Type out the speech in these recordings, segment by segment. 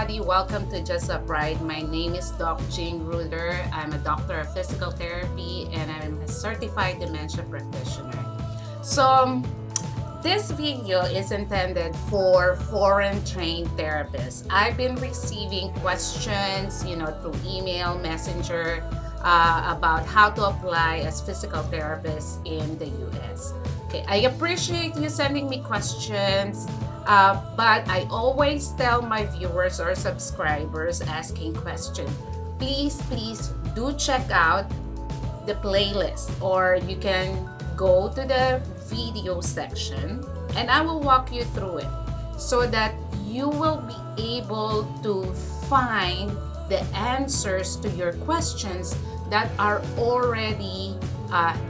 everybody, welcome to Just a Bride. My name is Doc Jane Ruder. I'm a doctor of physical therapy and I'm a certified dementia practitioner. So this video is intended for foreign trained therapists. I've been receiving questions, through email, messenger, about how to apply as physical therapist in the US. Okay, I appreciate you sending me questions. But I always tell my viewers or subscribers asking questions, please do check out the playlist, or you can go to the video section and I will walk you through it so that you will be able to find the answers to your questions that are already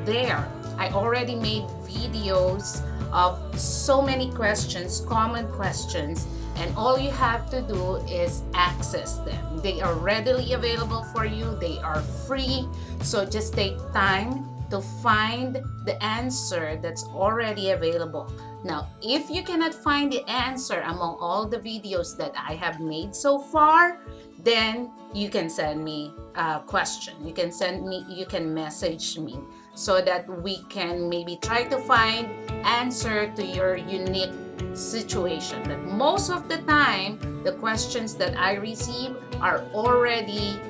there. I already made videos of so many questions, common questions, and all you have to do is access them. They are readily available for you, they are free, so just take time to find the answer that's already available. Now, if you cannot find the answer among all the videos that I have made so far, then you can send me a question. You can message me so that we can maybe try to find answer to your unique situation. But most of the time, the questions that I receive are already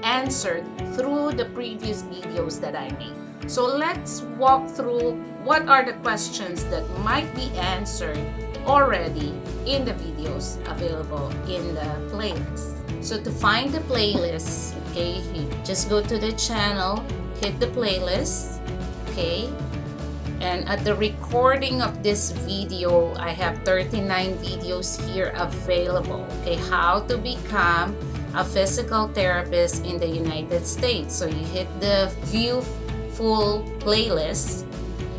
answered through the previous videos that I made. So let's walk through what are the questions that might be answered already in the videos available in the playlist. So to find the playlist, okay, you just go to the channel, hit the playlist, okay, and at the recording of this video, I have 39 videos here available, okay, how to become a physical therapist in the United States. So you hit the view full playlist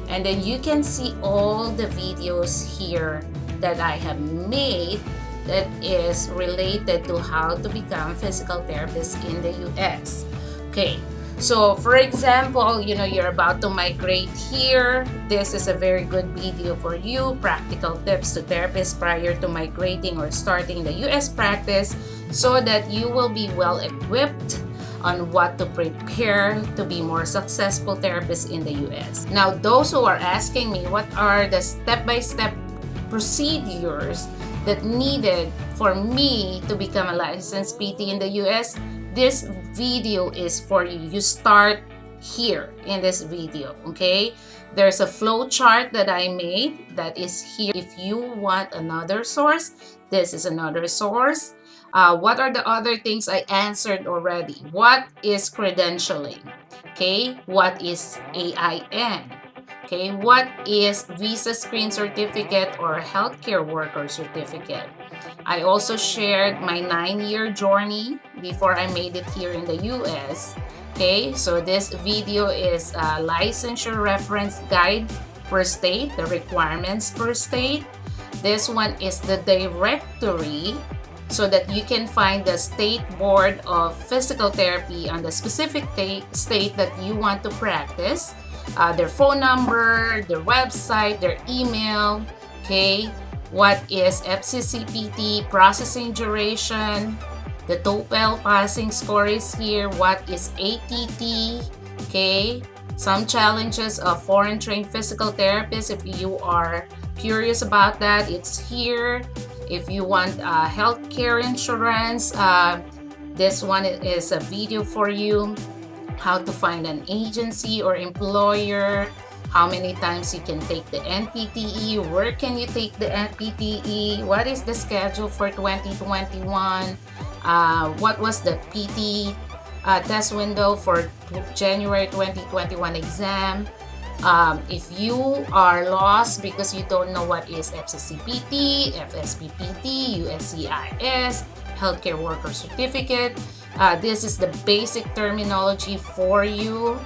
and then you can see all the videos here that I have made that is related to how to become a physical therapist in the US. Okay, so for example, you're about to migrate here. This is a very good video for you. Practical tips to therapists prior to migrating or starting the US practice so that you will be well equipped on what to prepare to be more successful therapists in the US. Now, those who are asking me what are the step-by-step procedures that needed for me to become a licensed PT in the US, this video is for you. You start here in this video, okay? There's a flow chart that I made that is here. If you want another source, this is another source. What are the other things I answered already? What is credentialing? Okay, what is AIN? Okay, what is Visa Screen Certificate or Healthcare Worker Certificate? I also shared my 9-year journey before I made it here in the US. Okay, so this video is a licensure reference guide per state, the requirements per state. This one is the directory so that you can find the State Board of Physical Therapy on the specific state that you want to practice. Their phone number, their website, their email, okay? What is FCCPT processing duration? The TOEFL passing score is here. What is ATT? Okay? Some challenges of foreign trained physical therapists. If you are curious about that, it's here. If you want healthcare insurance, this one is a video for you. How to find an agency or employer, how many times you can take the NPTE, where can you take the NPTE, what is the schedule for 2021, what was the PT test window for January 2021 exam. If you are lost because you don't know what is FCCPT, FSPPT, USCIS, Healthcare Worker Certificate, this is the basic terminology for you,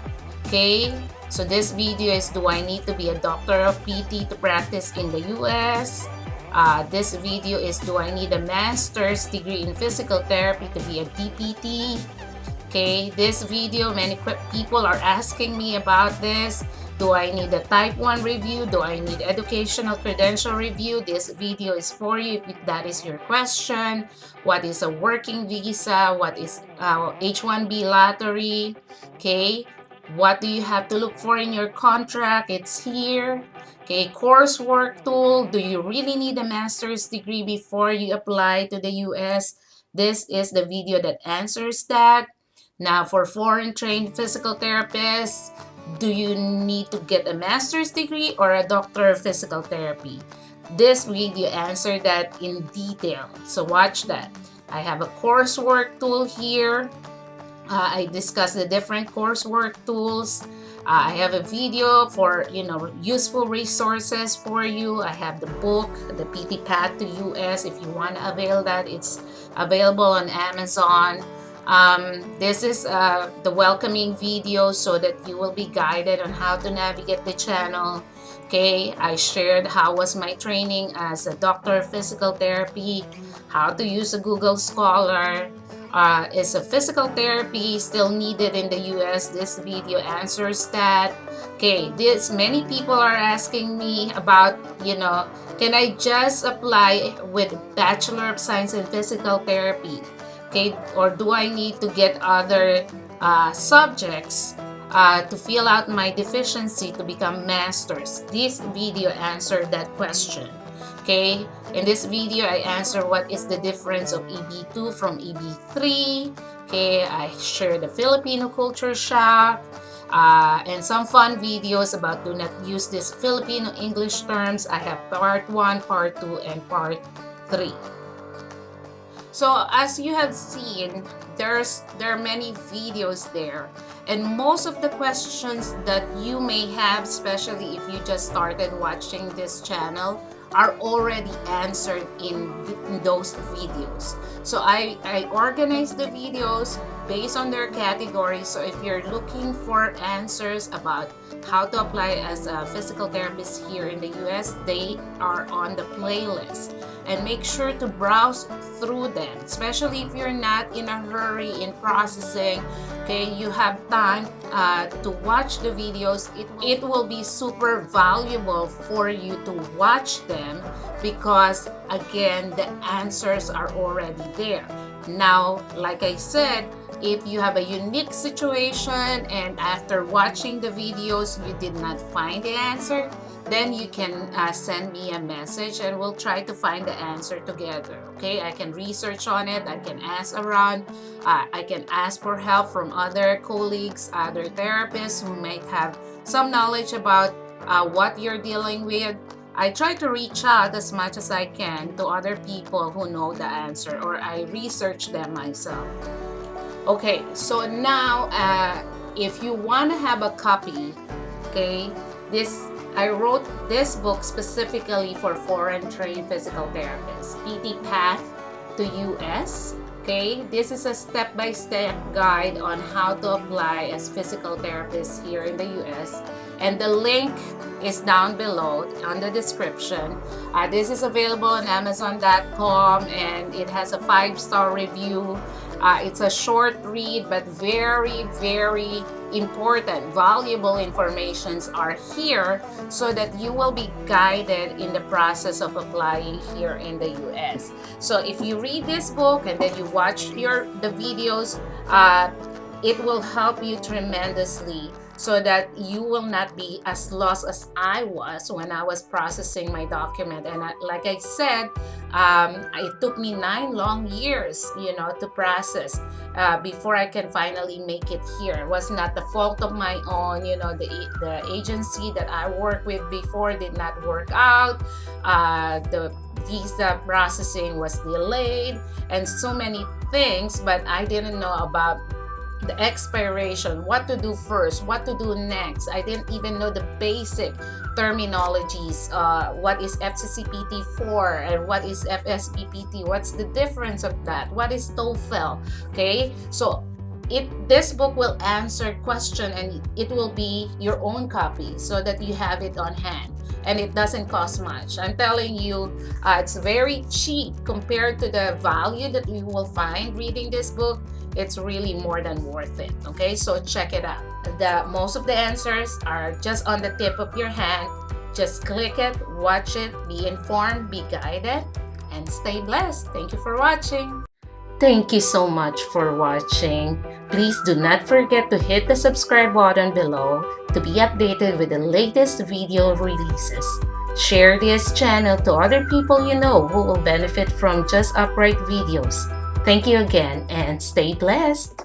okay? So this video is, do I need to be a doctor of PT to practice in the US? This video is, do I need a master's degree in physical therapy to be a DPT? Okay, this video, many people are asking me about this. Do I need a type 1 review? Do I need educational credential review? This video is for you if that is your question. What is a working visa? What is H-1B lottery? Okay, what do you have to look for in your contract? It's here. Okay, coursework tool. Do you really need a master's degree before you apply to the US? This is the video that answers that. Now, for foreign trained physical therapists, do you need to get a master's degree or a doctor of physical therapy? This video answered that in detail. So watch that. I have a coursework tool here. I discuss the different coursework tools. I have a video for useful resources for you. I have the book, the PT Path to US. If you want to avail that, it's available on Amazon. This is the welcoming video so that you will be guided on how to navigate the channel. Okay, I shared how was my training as a doctor of physical therapy, how to use a Google Scholar. Is a physical therapy still needed in the US? This video answers that. Okay, many people are asking me about, can I just apply with Bachelor of Science in Physical Therapy? Okay, or do I need to get other subjects to fill out my deficiency to become masters? This video answered that question. Okay, in this video I answer what is the difference of EB2 from EB3. Okay, I share the Filipino culture shock and some fun videos about do not use these Filipino English terms. I have part 1, part 2, and part 3. So as you have seen, there are many videos there, and most of the questions that you may have, especially if you just started watching this channel, are already answered in those videos. So I organize the videos based on their categories. So if you're looking for answers about how to apply as a physical therapist here in the US, they are on the playlist. And make sure to browse through them, especially if you're not in a hurry in processing. Okay, you have time to watch the videos. It will be super valuable for you to watch them because, again, the answers are already there. Now, like I said, if you have a unique situation and after watching the videos you did not find the answer, then you can send me a message and we'll try to find the answer together. Okay, I can research on it, I can ask around, I can ask for help from other colleagues, other therapists who might have some knowledge about what you're dealing with. I try to reach out as much as I can to other people who know the answer, or I research them myself. Okay, so now if you want to have a copy, okay, I wrote this book specifically for foreign trained physical therapists, PT Path to US. Okay, this is a step-by-step guide on how to apply as physical therapists here in the US, and the link is down below on the description. This is available on Amazon.com and it has a 5-star review. It's a short read, but very, very important, valuable informations are here so that you will be guided in the process of applying here in the US. So if you read this book and then you watch the videos, it will help you tremendously so that you will not be as lost as I was when I was processing my document. And like I said, it took me 9 long years, to process before I can finally make it here. It was not the fault of my own. The agency that I worked with before did not work out. The visa processing was delayed and so many things, but I didn't know about the expiration, what to do first, what to do next. I didn't even know the basic terminologies. What is FCCPT4 and what is FSPPT? What's the difference of that? What is TOEFL? Okay, so this book will answer question and it will be your own copy so that you have it on hand. And it doesn't cost much. I'm telling you, it's very cheap compared to the value that you will find reading this book. it's really more than worth it. Okay, so check it out. Most of the answers are just on the tip of your hand. Just click it, watch it, be informed, be guided, and stay blessed. Thank you for watching. Thank you so much for watching. Please do not forget to hit the subscribe button below to be updated with the latest video releases. Share this channel to other people you know who will benefit from Just Upright videos. Thank you again and stay blessed.